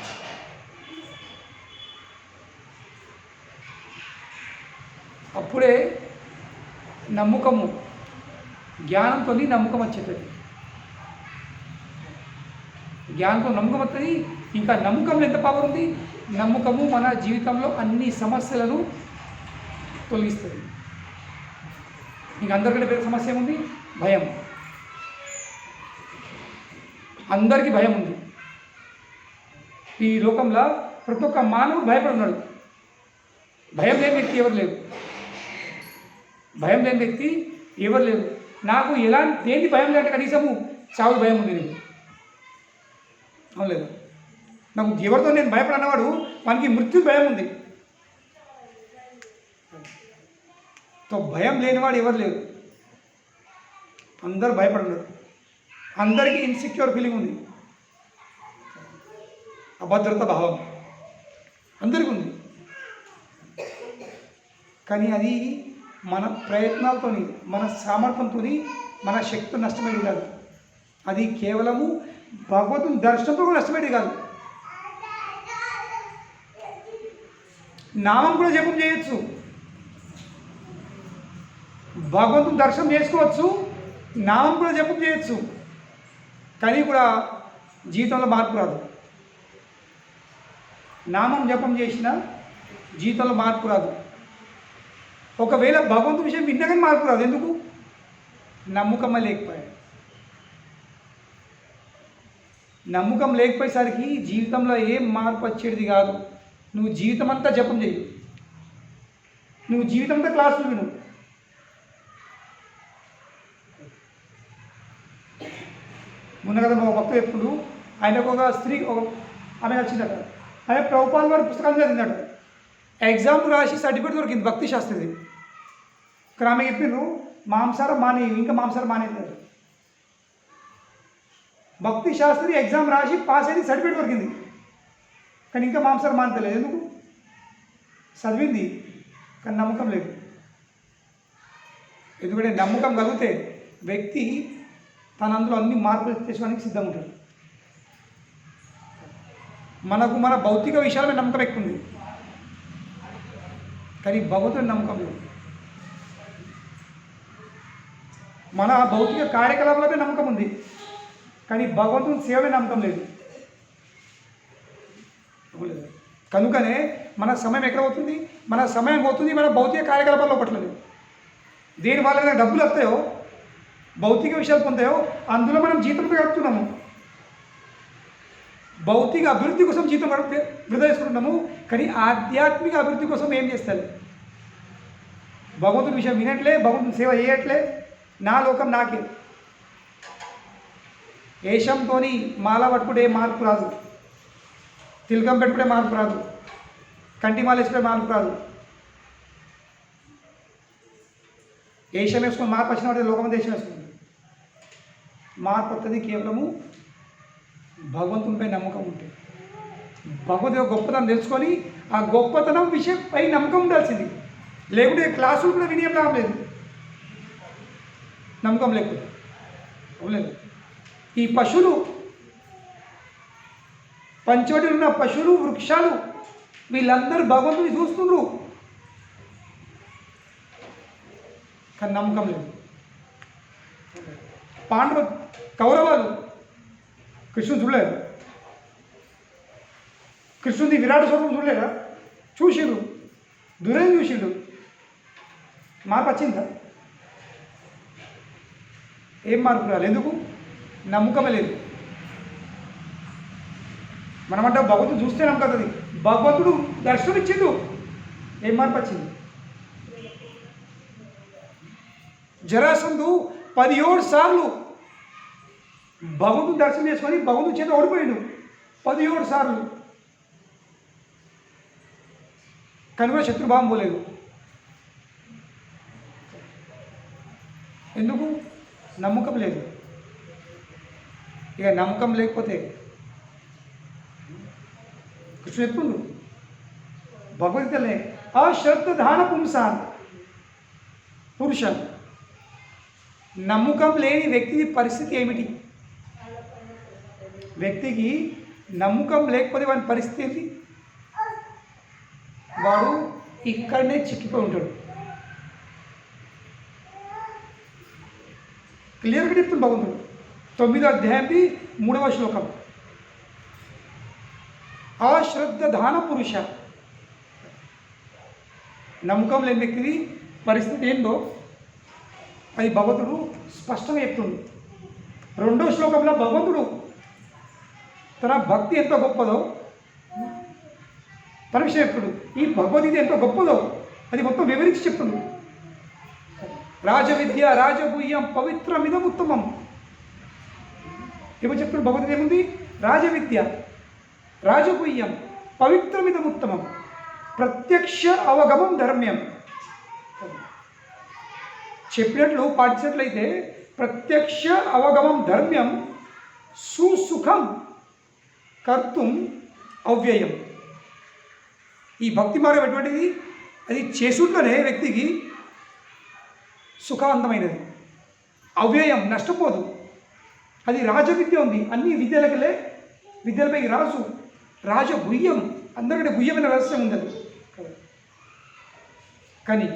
అప్పుడే నమ్మకము, జ్ఞానంతో నమ్మకం వచ్చేది. జ్ఞానంతో నమ్మకం వస్తుంది. ఇంకా నమ్మకంలో ఎంత పవర్ ఉంది? నమ్మకము మన జీవితంలో అన్ని సమస్యలను తొలగిస్తుంది. ఇంకా అందరికంటే పెద్ద సమస్య ఏముంది? భయం. అందరికీ భయం ఉంది. ఈ లోకంలో ప్రతి ఒక్క మానవుడు భయపడున్నాడు. భయం లేని వ్యక్తి ఎవరు లేరు. భయం లేని వ్యక్తి ఎవరు లేరు. నాకు దేనికి భయం లేదంటే కనీసము చావు భయం ఉంది నేను. అవును లేదు, నాకు ఎవరితో నేను భయపడన్నవాడు మనకి మృత్యు భయం ఉంది. తో భయం లేనివాడు ఎవరు లేరు. అందరూ భయపడలేరు. అందరికీ ఇన్సెక్యూర్ ఫీలింగ్ ఉంది, అభద్రత భావం అందరికీ ఉంది. కానీ అది మన ప్రయత్నాలతో, మన సామర్థ్యంతో, మన శక్తి నష్టమేది కాదు. అది కేవలము భగవంతుని దర్శనంతో కూడా నష్టమేది కాదు. నామం కూడా జపం చేయొచ్చు, భగవంతుని దర్శనం చేసుకోవచ్చు, నామం కూడా జపం చేయొచ్చు. కానీ కూడా జీవితంలో మార్పు రాదు. నామం జపం చేసిన జీవితంలో మార్పు రాదు. ఒకవేళ భగవంతుని విషయం విన్నగానే మార్పు రాదు. ఎందుకు? నమ్మకమే లేకపోయాడు. నమ్మకం లేకపోయేసరికి జీవితంలో ఏం మార్పు వచ్చేది కాదు. నువ్వు జీవితం అంతా జపం చేయు, నువ్వు జీవితం అంతా క్లాసులు విను, మొన్న కదా మా భక్తుడు ఎప్పుడు ఆయనకు ఒక స్త్రీ ఆమె వచ్చిందట. ఆమె ప్రభుపాల్ వారి పుస్తకాలు చదివిందట. ఎగ్జామ్ రాసి సర్టిఫికేట్ దొరికింది భక్తి శాస్త్రిది. ఇక్కడ ఆమె చెప్పిండ్రు మాంసారం మానే, ఇంకా మాంసారం మానేది. భక్తి శాస్త్రి ఎగ్జామ్ రాసి పాస్ అయింది, సర్టిఫికేట్ దొరికింది, కానీ ఇంకా మాంసారం మానతలేదు. ఎందుకు? చదివింది కానీ నమ్మకం లేదు. ఎందుకంటే నమ్మకం కలిగితే వ్యక్తి తన అందులో అన్ని మార్పులు తెచ్చుకోవడానికి సిద్ధంగా ఉంటాడు. మనకు మన భౌతిక విషయాలపై నమ్మకం ఎక్కువ ఉంది, కానీ భగవంతుడి నమ్మకం లేదు. మన భౌతిక కార్యకలాపాలపై నమ్మకం ఉంది, కానీ భగవంతుని సేవే నమ్మకం లేదు. కనుకనే మన సమయం ఎక్కడ పోతుంది? మన సమయం పోతుంది మన భౌతిక కార్యకలాపాల్లో పట్టలేదు. దేని వల్ల డబ్బులు వస్తాయో, భౌతిక విషయాలు పొందాయో అందులో మనం జీవితంతో గడుపుతున్నాము. భౌతిక అభివృద్ధి కోసం జీవితం వృధా చేసుకుంటున్నాము, కానీ ఆధ్యాత్మిక అభివృద్ధి కోసం ఏం చేస్తారు? భగవంతుని విషయం వినట్లే, భగవంతుని సేవ చేయట్లే, నా లోకం నాకే. ఏషంతో మాల పట్టుకుంటే మార్పు రాదు, తిలకం పెట్టుకుంటే మార్పు రాదు, కంటి మాల వేసుకుంటే మార్పు రాదు. ఏషం వేసుకుని మార్పు వచ్చిన వాటి లోకం దేశం వేసుకుంటుంది. మార్పు వస్తుంది కేవలము భగవంతునిపై నమ్మకం ఉంటే. భగవంతుని గొప్పతనం తెలుసుకొని ఆ గొప్పతనం విషయంపై నమ్మకం ఉండాల్సింది. లేకుంటే క్లాసులు కూడా వినియం లాభం లేదు, నమ్మకం లేకపోతే. లేదు, ఈ పశువులు, పంచవటిలో ఉన్న పశువులు, వృక్షాలు, వీళ్ళందరూ భగవంతుని చూస్తున్నారు, కానీ నమ్మకం లేదు. కౌరవాలు కృష్ణుని చూడలేరు, కృష్ణుని విరాట స్వరూపం చూడలేరా? చూసిరు, దుర్యోధన చూసిండు, మార్పు వచ్చిందా? ఏం మార్పు రాలేదు. ఎందుకు? నమ్మకమే లేదు. మనమంటే భగవంతుడు చూస్తే నమ్మకం. భగవంతుడు దర్శనం ఇచ్చిండు, ఏం మార్పు వచ్చింది? జరాసంధు 17 సార్లు భగవంతుడు దర్శనం చేసుకొని భగవంతుడి చేత ఓడిపోయాడు 17 సార్లు, కనుక శత్రుభావం పోలేదు. ఎందుకు? నమ్మకం లేదు. ఇక నమ్మకం లేకపోతే కృష్ణుడు ఎత్తుండు భగవద్గీతలే అశ్రద్ధధాన పుంసాన్ పురుష, నమ్మకం లేని వ్యక్తి పరిస్థితి ఏమిటి? వ్యక్తికి నమ్మకం లేకపోతే వాని పరిస్థితి ఏంటి? వాడు ఇక్కడనే చిక్కిపోయి ఉంటాడు. క్లియర్గా చెప్తుంది భగవంతుడు 9వ అధ్యాయంకి 3వ శ్లోకం. అశ్రద్ధధాన పురుష, నమ్మకం లేని వ్యక్తిది పరిస్థితి ఏందో అది భగవంతుడు స్పష్టంగా చెప్తుంది. 2వ శ్లోకంలో భగవంతుడు తన భక్తి ఎంత గొప్పదో తన విషయం చెప్తుడు. ఈ భగవద్గీత ఎంత గొప్పదో అది మొత్తం వివరించి చెప్తుంది. రాజవిద్య రాజగుహ్యం పవిత్రమిదం ఉత్తమం. ఏమో చెప్తుడు భగవద్గీత ఏముంది? రాజవిద్య రాజగుహ్యం పవిత్రమిదం ఉత్తమం, ప్రత్యక్ష అవగమం ధర్మ్యం. చెప్పినట్లు పాటించినట్లయితే ప్రత్యక్ష అవగమం ధర్మ్యం, సుసుఖం కర్తుం అవ్యయం. ఈ భక్తి మార్గం ఎటువంటిది? అది చేసుంటేనే వ్యక్తికి సుఖవంతమైనది, అవ్యయం, నష్టపోదు. అది రాజవిద్య ఉంది, అన్ని విద్యలకెళ్ళే విద్యలపై రాజు, రాజగుహ్యం, అందరికంటే గుహ్యమైన రహస్యం ఉంది అది. కానీ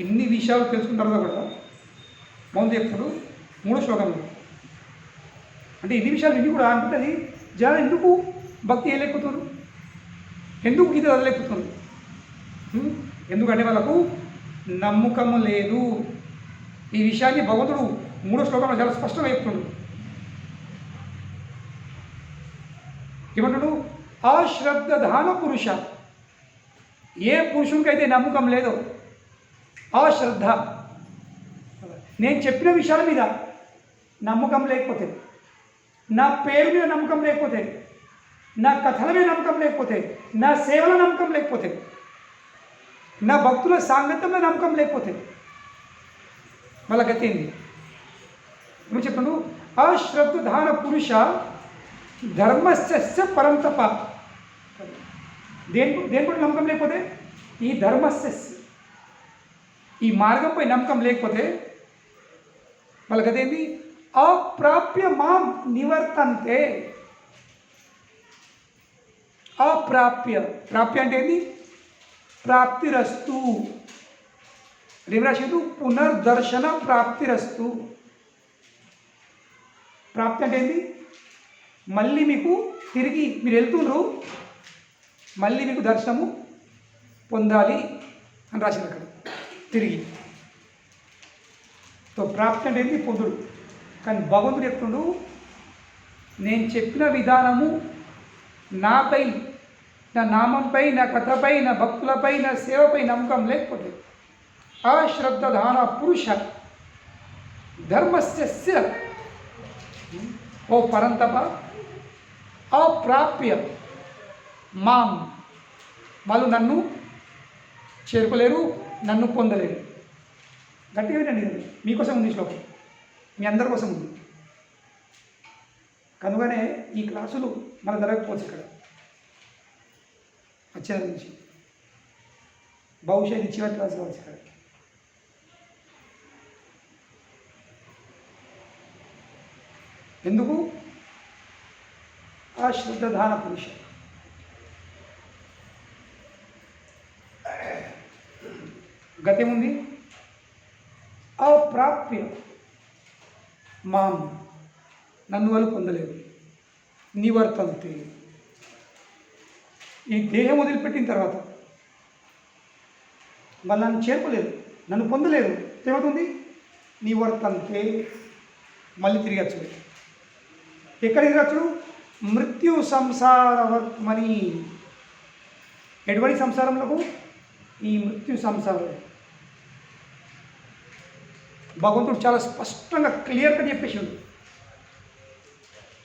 ఇన్ని విషయాలు తెలుసుకున్న తర్వాత కూడా ముందు చెప్తాడు 3వ శ్లోకంలో, అంటే ఇన్ని విషయాలు ఇన్ని కూడా అంటుంది జనాలు ఎందుకు భక్తి వేయలేకపోతున్నారు, ఎందుకు గీత చదవలేకపోతున్నారు? ఎందుకంటే వాళ్ళకు నమ్మకము లేదు. ఈ విషయాన్ని భగవంతుడు 3వ శ్లోకంలో చాలా స్పష్టంగా చెప్తున్నాడు. ఏమంటాడు? అశ్రద్ధధాన పురుష, ఏ పురుషునికైతే నమ్మకం లేదో, అశ్రద్ధ, నేను చెప్పిన విషయాల మీద నమ్మకం లేకపోతే, నా పేరు మీద నమ్మకం లేకపోతే, నా కథల మీద నమ్మకం లేకపోతే, నా సేవల నమ్మకం లేకపోతే, నా భక్తుల సాంగత్యంలో నమ్మకం లేకపోతే వాళ్ళ గతి ఏంది? నువ్వు చెప్పండు. అశ్రద్ధధాన పురుష ధర్మస్య పరంతప. దేనిపై నమ్మకం లేకపోతే? ఈ ధర్మస్య, ఈ మార్గంపై నమ్మకం లేకపోతే వాళ్ళ గతి ఏంది? అప్రాప్య మాం నివర్తంతే. అప్రాప్య, ప్రాప్య అంటే ఏంది? ప్రాప్తిరస్తు. ఏం రాసేది? పునర్దర్శన ప్రాప్తిరస్తు. ప్రాప్తి అంటే ఏంది? మళ్ళీ మీకు తిరిగి మీరు వెళ్తుండ్రు, మళ్ళీ మీకు దర్శనము పొందాలి అని రాసింది అక్కడ. తిరిగి సో ప్రాప్తి అంటే ఏంటి? పొందుడు. కానీ భగవంతుడు చెప్తుండు, నేను చెప్పిన విధానము నాపై, నా నామంపై, నా కథపై, నా భక్తులపై, నా సేవపై నమ్మకం లేకపోతే అశ్రద్ధధాన పురుష ధర్మస్య, ఓ పరంతప, అప్రాప్య మాం, వాళ్ళు నన్ను చేరుకోలేరు, నన్ను పొందలేరు. గట్టిగా వినండి, మీకోసం ఉంది శ్లోకం, మీ అందరి కోసం ఉంది. కనుకనే ఈ క్లాసులు మన జరగకపోవచ్చు ఇక్కడ వచ్చేది నుంచి, బహుశా ఇది చివరి క్లాస్ కావచ్చు ఇక్కడ. ఎందుకు? అశ్రద్ధధాన పురుష. గతేముంది? అప్రాప్య మాం, నన్ను వాళ్ళు పొందలేదు. నివర్తంతే, ఈ దేహం వదిలిపెట్టిన తర్వాత వాళ్ళు నన్ను చేరుకోలేదు, నన్ను పొందలేదు. ఏమవుతుంది? నివర్తంతే, మళ్ళీ తిరిగి వచ్చుడు. ఎక్కడికి తిరగచ్చు? మృత్యు సంసారవర్త్మని. ఎటువంటి సంసారంలో? ఈ మృత్యు సంసారం. భగవంతుడు చాలా స్పష్టంగా క్లియర్గా చెప్పేసాడు.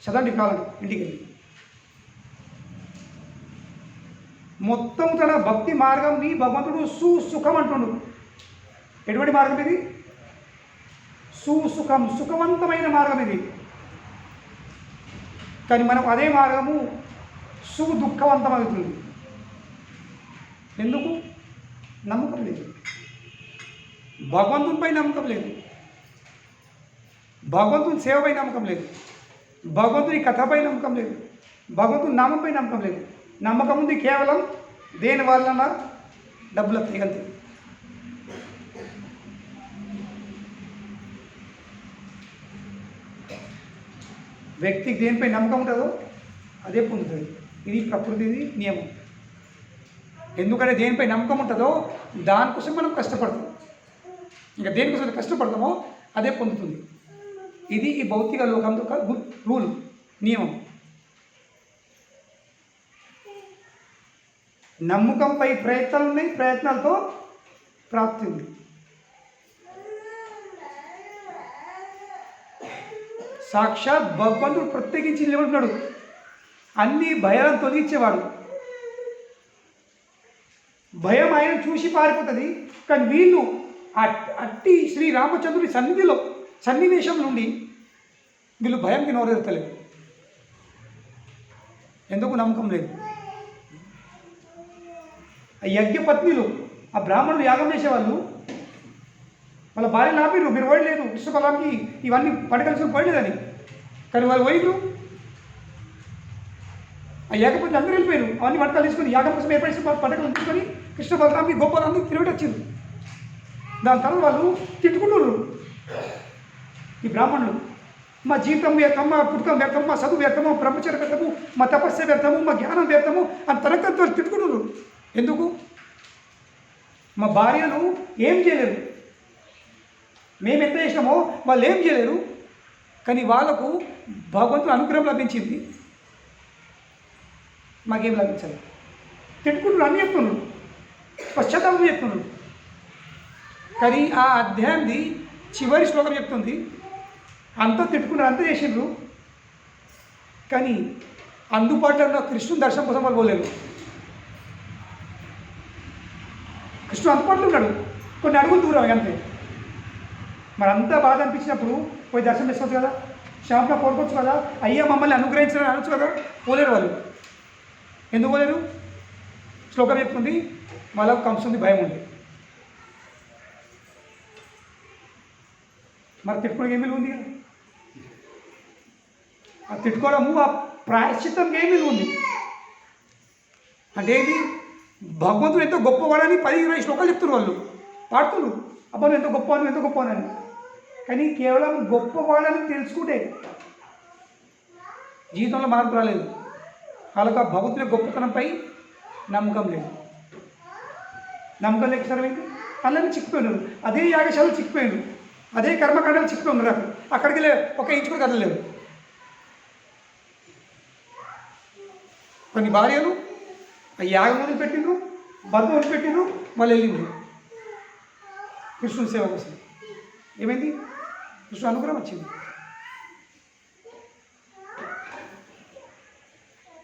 చదవండి కాలం ఇంటికి వెళ్ళి. మొత్తం తన భక్తి మార్గంని భగవంతుడు సుసుఖం అంటుండు. ఎటువంటి మార్గం ఇది? సుసుఖం, సుఖవంతమైన మార్గం ఇది. కానీ మనం అదే మార్గము సుదుఃఖవంతం అవుతుంది. ఎందుకు? నమ్మకం లేదు, భగవంతునిపై నమ్మకం లేదు, భగవంతుని సేవపై నమ్మకం లేదు, భగవంతుని కథపై నమ్మకం లేదు, భగవంతుని నామంపై నమ్మకం లేదు. నమ్మకం ఉంది కేవలం దేని వలన? డబ్బులు తీగంతే. వ్యక్తికి దేనిపై నమ్మకం ఉంటుందో అదే పొందుతుంది. ఇది ప్రకృతిది నియమం. ఎందుకంటే దేనిపై నమ్మకం ఉంటుందో దానికోసం మనం కష్టపడతాం. ఇంకా దేనికోసం కష్టపడతామో అదే పొందుతుంది. ఇది ఈ భౌతిక లోకంతో రూల్, నియమం. నమ్మకంపై ప్రయత్నాలు ఉన్నాయి, ప్రయత్నాలతో ప్రాప్తి ఉంది. సాక్షాత్ భగవంతుడు ప్రత్యేకించి నిలబడుతున్నాడు. అన్ని భయాలను తొలగించేవాడు. భయం ఆయన చూసి పారిపోతుంది. కానీ వీళ్ళు అట్టి శ్రీరామచంద్రుడి సన్నివేశం నుండి వీళ్ళు భయంకి నోరెత్తలేరు. ఎందుకు? నమ్మకం లేదు. ఆ యజ్ఞపత్నిలు, ఆ బ్రాహ్మణులు యాగం చేసేవాళ్ళు వాళ్ళ భార్యను ఆపిరు, మీరు పోయలేదు కృష్ణ బలరాంకి ఇవన్నీ పడగలుసుకుని పోయలేదని. కానీ వాళ్ళు పోయిరు. ఆ యాగపత్ని అందరూ వెళ్ళిపోయారు. అవన్నీ వంటకాలు తీసుకొని యాగం కోసం ఏర్పడి పడగలు తీసుకొని కృష్ణ బలరాంకి గోపాలందరూ తిరిగి వచ్చింది. దాని తర్వాత వాళ్ళు తిట్టుకుంటున్నారు ఈ బ్రాహ్మణులు. మా జీవితం వ్యర్థం, మా పుట్టుకం వ్యర్థం, మా చదువు వ్యర్థము, బ్రహ్మచర్య వ్యర్థము, మా తపస్య వ్యర్థము, మా జ్ఞానం వ్యర్థము అని తనకంతా తిట్టుకుంటున్నారు. ఎందుకు? మా భార్యను ఏం చేయలేరు, మేము ఎంత చేసినామో వాళ్ళు ఏం చేయలేరు. కానీ వాళ్ళకు భగవంతుని అనుగ్రహం లభించింది, మాకేం లభించదు. తిట్టుకుంటున్నారు, అన్నీ చెప్తున్నారు, పశ్చాత్తాపం చెప్తున్నారు. కానీ ఆ అధ్యాయంది చివరి శ్లోకం చెప్తుంది, అంతా తిట్టుకున్నారు, అంతా చేసిండ్రు. కానీ అందుబాటులో ఉన్న కృష్ణుని దర్శనం కోసం వాళ్ళు పోలేరు. కృష్ణుడు అందుబాటులో ఉన్నాడు, కొన్ని అడుగులు దూరం అంతే. మరి అంతా బాధ అనిపించినప్పుడు పోయి దర్శనం చేసుకోవచ్చు కదా, క్షమాపణ కోరుకోవచ్చు కదా, అయ్యా మమ్మల్ని అనుగ్రహించాలని అనొచ్చు కదా. పోలేరు వాళ్ళు. ఎందుకు పోలేరు? శ్లోకం చెప్తుంది, వాళ్ళకు కంసుంది, భయం ఉంది. మరి తిట్టుకోవడానికి ఏమీ ఉంది కదా, ఆ తిట్టుకోవడము ఆ ప్రాయశ్చిత్తం ఏమీ ఉంది. అంటే ఏంటి? భగవంతుడు ఎంతో గొప్పవాడని 10-20 శ్లోకాలు చెప్తున్నారు వాళ్ళు, పాడుతున్నారు. అబ్బా నువ్వు ఎంత గొప్పవాడు, ఎంత గొప్పవాడని. కానీ కేవలం గొప్పవాడని తెలుసుకుంటే జీవితంలో మార్పు రాలేదు. వాళ్ళకు ఆ భగవంతుని గొప్పతనంపై నమ్మకం లేదు. నమ్మకం లేకపోతే అందరినీ చిక్కిపోయినారు. అదే యాగశాలలో చిక్కిపోయారు, అదే కర్మకాండాలు చిక్కిపోయి ఉన్నారు. అక్కడికి ఒక ఇంచు కూడా కదలలేదు. కొన్ని భార్యలు ఆ యాగం వదిలిపెట్టిండ్రు, బంధం వదిలిపెట్టిండ్రు, వాళ్ళు వెళ్ళిండ్రు కృష్ణుని సేవ కోసం. ఏమైంది? కృష్ణుడు అనుగ్రహం వచ్చింది.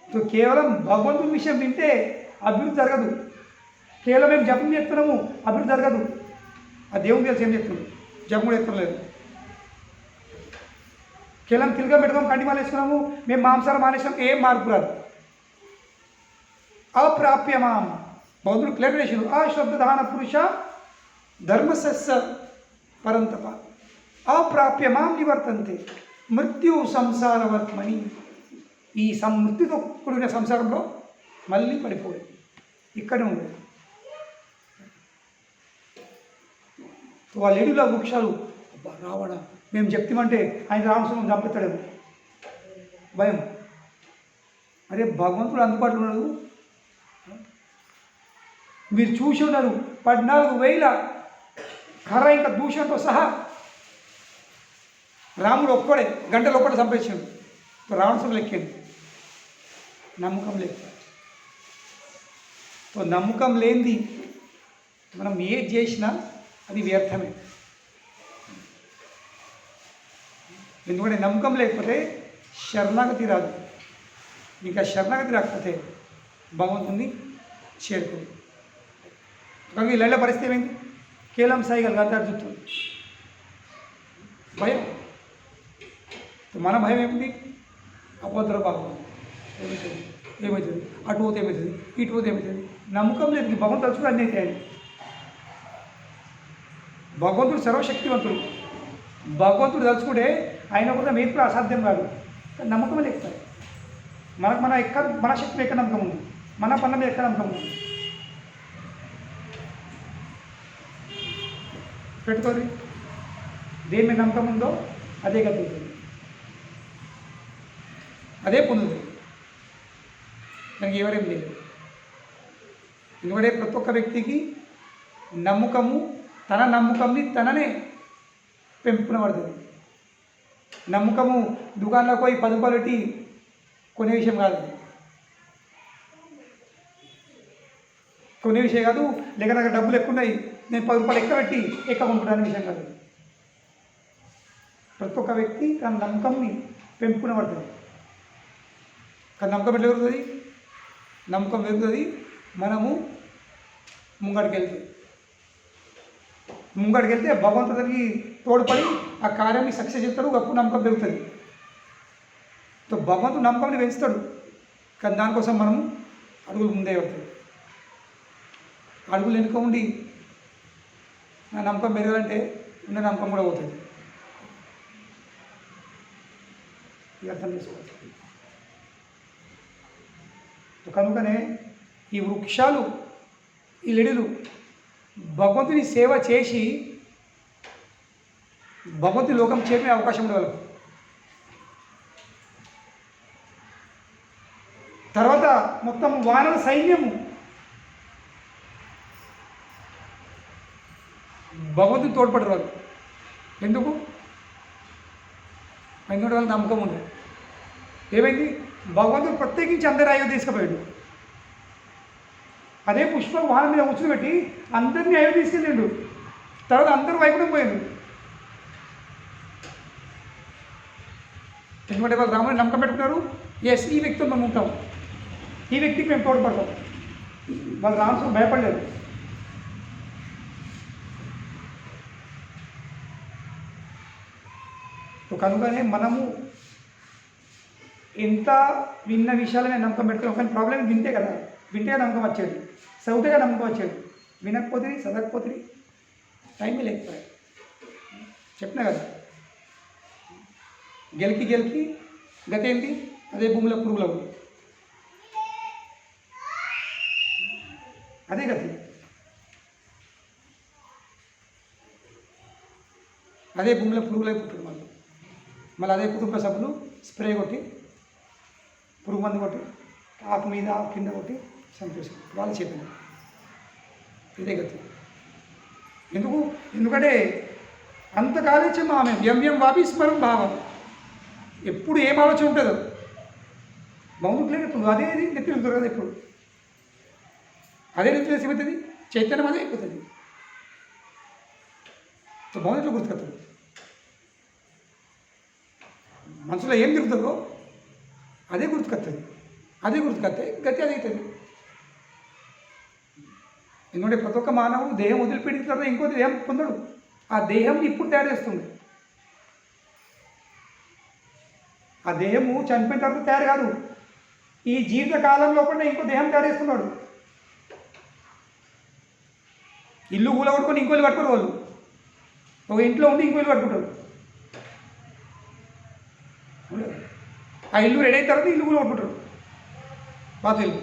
సో కేవలం భగవంతుని విషయం వింటే అభివృద్ధి జరగదు. కేవలం మేము జపం చేస్తున్నాము, అభివృద్ధి జరగదు. ఆ దేవుని తెలిసి ఏం చెప్తున్నాడు? జపం కూడా ఎత్తలేదు. కేవలం తిలకం పెట్టుకోము, కంటిమాలు వేసుకున్నాము, మేము మాంసారం మానేసాం, ఏం మార్పు రాదు. అప్రాప్యమాం భగవంతుడు క్లియర్ చేసిండు. అశ్రద్ధదాన పురుష ధర్మసస్య పరంతప అప్రాప్యమాం నివర్తంతే మృత్యు సంసార వర్త్మని. ఈ మృత్యుతో కూడిన సంసారంలో మళ్ళీ పడిపోయి ఇక్కడే ఉంది. వాళ్ళ ఎడుల వృక్షాలు, అబ్బా రావణ మేము చెప్తామంటే ఆయన రామస్వామి చంపుతాడేమో భయం. అరే భగవంతుడు అందుబాటులో ఉన్నాడు. మీరు చూసి ఉన్నారు 14,000 కర్ర ఇంకా దూషణతో సహా రాముడు ఒక్కడే గంటలు ఒక్కడే చంపేసాడు. రావణసుడు ఎక్కింది. నమ్మకం లేదు. సో నమ్మకం లేనిది మనం ఏది చేసినా అది వ్యర్థమే. ఎందుకంటే నమ్మకం లేకపోతే శరణాగతి రాదు. ఇంకా శరణాగతి రాకపోతే భగవంతుని చేరుకుంది. కానీ వీళ్ళ పరిస్థితి ఏమైంది? కేవలం సాయిగలు అంతా చూస్తుంది భయం. మన భయం ఏమిటి? అపోద్ర భావం ఏమవుతుంది, అటు పోతే ఏమవుతుంది, ఇటు పోతే ఏమవుతుంది, నమ్మకం లేదు. భగవంతుడు తలుచుకుని అన్నీ అవుతాయి. భగవంతుడు సర్వశక్తివంతుడు. భగవంతుడు తలుచుకుంటే ఆయన కూడా మీకు అసాధ్యం కాదు. నమ్మకం లేకపోతే మనకు మన శక్తి ఎక్కడ నమ్మకం ఉంది, మన పనుల మీద ఎక్కడ నమ్మకం ఉంది. పెట్టుకోరు. దేని మీద నమ్మకం ఉందో అదే గతులుతుంది, అదే పొందుతుంది. దానికి ఎవరేం లేదు. ఎందుకంటే ప్రతి ఒక్క వ్యక్తికి నమ్మకము తన నమ్మకంని తననే పెంపుకునబడుతుంది. నమ్మకము దుకాణంలోకి పోయి 10 రూపాయలు పెట్టి కొనే విషయం కాదు. కొనే విషయం కాదు. లేక నాకు డబ్బులు ఎక్కువ ఉన్నాయి, నేను 10 రూపాయలు ఎక్కువ పెట్టి ఎక్కువ కొనుక్కుంటానే విషయం కాదు. ప్రతి ఒక్క వ్యక్తి తన నమ్మకంని పెంపుకునబడుతుంది. కానీ నమ్మకం ఎట్లా పెరుగుతుంది? నమ్మకం పెరుగుతుంది మనము ముంగడికి వెళ్తే భగవంతుడికి తోడ్పడి ఆ కార్యాన్ని సక్సెస్ చేస్తాడు. అప్పుడు నమ్మకం పెరుగుతుంది. సో భగవంతుడు నమ్మకంని పెంచుతాడు. కానీ దానికోసం మనము అడుగులు ముందే పడుతుంది. అడుగులు వెనుక ఉండి నా నమ్మకం పెరగాలంటే ఉన్న నమ్మకం కూడా పోతుంది. ఇది అర్థం చేసుకోవచ్చు. కనుకనే ఈ వృక్షాలు, ఈ లెడులు భగవంతుని సేవ చేసి భగవంతుని లోకం చేరే అవకాశం ఉండదు. తర్వాత మొత్తం వానర సైన్యము భగవంతుని తోడ్పడరు వాళ్ళు. ఎందుకు? ఎందుకంటే వాళ్ళకి నమ్మకం ఉంది. ఏమైంది? భగవంతుడు ప్రత్యేకించి అందరి అయోధ్య తీసుకుపోయాడు. అదే పుష్ప వాహనం మీద కూర్చోబెట్టి అందరినీ అయోధ్య తీసుకెళ్ళిండు. తర్వాత అందరూ వైకుంఠం పోయాడు. ఎందుకంటే వాళ్ళు రాముని నమ్మకం పెట్టుకున్నారు. ఎస్, ఈ వ్యక్తితో మనం ఉంటాం, ఈ వ్యక్తికి మేము తోడ్పడతాం. వాళ్ళు రామస్వామి భయపడలేదు. కనుకనే మనము ఎంత విన్న విషయాలనే నమ్మకం పెట్టుకున్నాం. కానీ ప్రాబ్లం వింటే కదా నమ్మకం వచ్చేది, చదివితేగా నమ్మకం వచ్చేది. వినకపోతే చదవకపోతే టైమే లేకపోయాయి. చెప్పినా కదా, గెలికి గత ఏంటి? అదే భూమిలో పురుగులో ఉంది, అదే గతి. అదే భూమిలో పురుగులై పుట్టాడు. మళ్ళీ అదే కుటుంబ సభ్యులు స్ప్రే కొట్టి, పురుగు మందు కొట్టి, ఆకు మీద ఆకు కింద కొట్టి చంపేశారు. వాళ్ళు చెప్పిన ఇదే గతి. ఎందుకంటే అంతకాలేచం ఆమె వ్యం వాపిస్మరం భావం. ఎప్పుడు ఏం ఆలోచన ఉంటుందో భౌతిక లేదు. ఇప్పుడు అదే నెత్తి వెళ్తుంది కదా. ఇప్పుడు అదే నెత్తి వేసి అవుతుంది, చైతన్యం అదే అయిపోతుంది. సో భౌతికలో గుర్తుకొస్తుంది. మనసులో ఏం తిరుగుతుందో అదే గుర్తుకొస్తుంది. గతి అదే అవుతుంది. ఎందుకంటే ప్రతి ఒక్క మానవుడు దేహం వదిలిపెట్టిన తర్వాత ఇంకో దేహం పొందడు. ఆ దేహం ఇప్పుడు తయారు చేస్తుంది. ఆ దేహము చనిపోయిన తర్వాత తయారు కాదు. ఈ జీవిత కాలంలో కూడా ఇంకో దేహం తయారు చేస్తున్నాడు. ఇల్లు కూలగొట్టుకొని ఇంకో ఇల్లు కట్టుకోరు వాళ్ళు. ఒక ఇంట్లో ఉండి ఇంకో ఇల్లు కట్టుకుంటారు. ఆ ఇల్లు రెడీ అయిన తర్వాత ఇల్లు కూలగొట్టుకుంటారు, పాత ఇల్లు.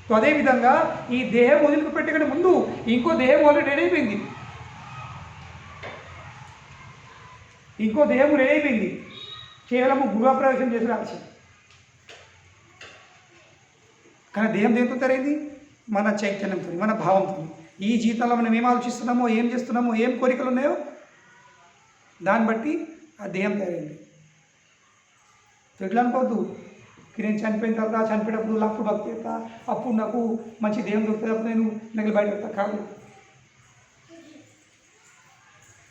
సో అదేవిధంగా ఈ దేహం వదిలిపెట్టకంటే ముందు ఇంకో దేహం ఆల్రెడీ రెడీ అయిపోయింది. కేవలము గృహప్రవేశం చేసి ఆలస్యం. కానీ దేహం దేంతో తయారైంది? మన చైతన్యంతో, మన భావంతో. ఈ జీవితంలో మనం ఏం ఆలోచిస్తున్నామో, ఏం చేస్తున్నామో, ఏం కోరికలు ఉన్నాయో దాన్ని బట్టి ఆ దేహం తయారైంది. ఎట్లా అనుకోవద్దు, నేను చనిపోయిన తర్వాత చనిపోయేటప్పుడు అప్పుడు భక్తి చేస్తా, అప్పుడు నాకు మంచి దేహం దొరుకుతుంది, అప్పుడు నేను నగలు బయట పెడతా. కాదు.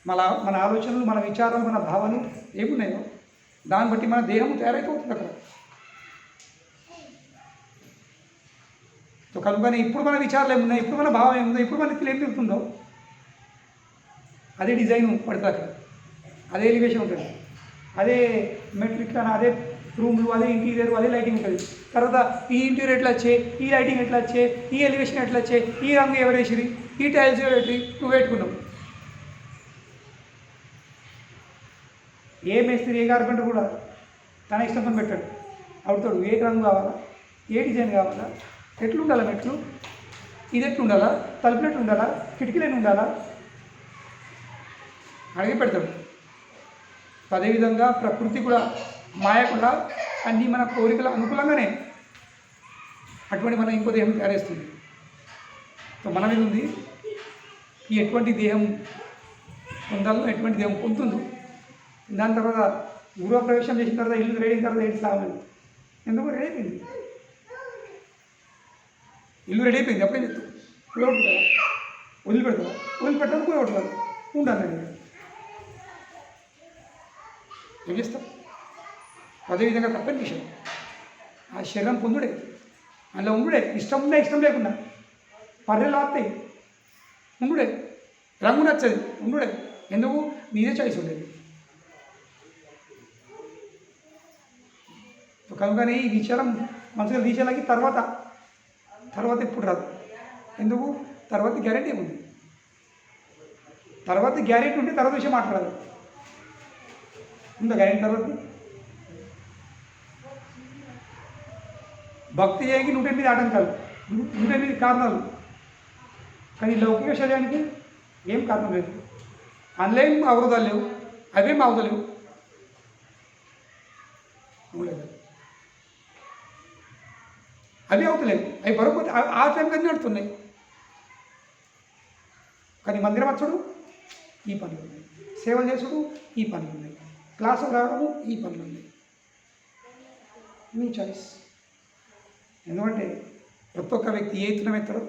మన ఆలోచనలు, మన విచారాలు, మన భావనలు ఏమున్నాయో దాన్ని బట్టి మన దేహం తయారైపోతుంది అక్కడ. సో కనుకనే ఇప్పుడు మన విచారాలు ఏమున్నాయి, ఇప్పుడు మన భావం ఏముందో, ఇప్పుడు మన నెత్తిలో ఏం తిరుగుతుందో అదే డిజైన్ పడుతుంది అక్కడ, అదే ఎలివేషన్ ఉంటుంది, అదే మెట్రిక్ అని, అదే రూమ్లు అదే ఇంటీరియర్ అదే లైటింగ్ ఉంటుంది. తర్వాత ఈ ఇంటీరియర్ ఎట్లా వచ్చే, ఈ లైటింగ్ ఎట్లా వచ్చే, ఈ ఎలివేషన్ ఎట్లా వచ్చే, ఈ రంగు ఎవరు వేసిరి, ఈ టైల్స్ ఎవరు పెట్టి నువ్వు పెట్టుకున్నావు. ఏ మేస్త్రి ఏ కార్పెంటర్ కూడా తన ఇష్టంతో పెట్టాడు, అవుతాడు. ఏ రంగు కావాలా, ఏ డిజైన్ కావాలా, ఎట్లుండాలా, మెట్లు ఇది ఎట్లుండాలా, తలుపులు ఎట్లుండాలా, కిటికీలు ఎన్ని ఉండాలా అడిగి పెడతాడు. అదేవిధంగా ప్రకృతి కూడా మాయ కూడా అన్నీ మన కోరికల అనుకూలంగానే అటువంటి మన ఇంకో దేహం తయారేస్తుంది. సో మన మీద ఉంది ఈ ఎటువంటి దేహం పొందాలో, ఎటువంటి దేహం పొందుతుందో. దాని తర్వాత గృహప్రవేశం చేసిన తర్వాత ఇల్లు రెడీ అయిన తర్వాత ఏంటి సాగలేదు. ఎందుకు రెడీ అయిపోయింది, ఇల్లు రెడీ అయిపోయింది. అప్పుడే చెప్తావు కూడగొట్టుకుంటావా, వదిలిపెడతావా, వదిలిపెట్టాలి కూడగొట్టుకోవాలి, ఉండాలి నేను ఏం చేస్తాం. అదేవిధంగా తప్పని విషయం ఆ శరీరం పొందుడే, అందులో ఉండుడే, ఇష్టం ఉన్నా ఇష్టం లేకుండా పర్రెలు వస్తాయి, ఉండుడే, రంగు నచ్చది ఉండుడే. ఎందుకు మీదే చాయిస్ ఉండేది. కనుకనే ఈ విచారం మనసులో తీసేలాగి తర్వాత ఎప్పుడు రాదు. ఎందుకు తర్వాత గ్యారెంటీ ఉంది, తర్వాత గ్యారెంటీ ఉంటే తర్వాత విషయం మాట్లాడదు. ఉందా గ్యారెంటీ తర్వాత? భక్తి చేయడానికి 108 ఆటంకాలు, 108 కారణాలు. కానీ లౌకిక శరీరానికి ఏం కారణం లేదు, అందులో అవరోధాలు లేవు, అవేం అవతలేవు. అవి అవుతలేవు, అవి బరకపోతే ఆ టైం కానీ నడుతున్నాయి. కానీ మందిరం వచ్చుడు ఈ పనులు ఉన్నాయి, సేవలు చేసుడు ఈ పనులు ఉన్నాయి, క్లాసులు రావడము ఈ పనులు ఉన్నాయి. మీ చాయిస్. ఎందుకంటే ప్రతి ఒక్క వ్యక్తి ఏ ఎత్తున ఎత్తడో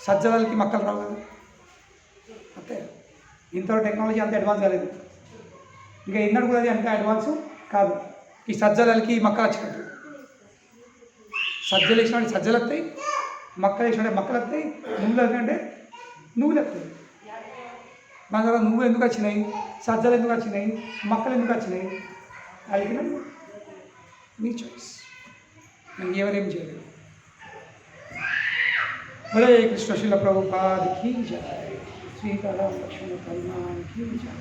సజ్జలకి మక్కలు రావు కదా. అంతే, ఇంతవరకు టెక్నాలజీ అంత అడ్వాన్స్ కాలేదు, ఇంకా ఎన్నడూ కూడా అది అంత అడ్వాన్స్ కాదు. ఈ సజ్జలకి మక్కలు వచ్చినట్టు సజ్జలు వేసినట్టు సజ్జలు వస్తాయి, మక్కలు వేసినట్టు మక్కలు వస్తాయి, నువ్వులు అంటే నువ్వులు వస్తాయి. దాని తర్వాత నువ్వులు ఎందుకు వచ్చినాయి, సజ్జలు ఎందుకు వచ్చినాయి, మక్కలు ఎందుకు వచ్చినాయి, అడిగిన మీ చాయిస్. నేను ఎవరేం చేయలేదు. హరే కృష్ణ శిల ప్రభుపాద్ కీ జయ, శ్రీకళ లక్ష్మణ కళ్యాణ్ కీ జయ.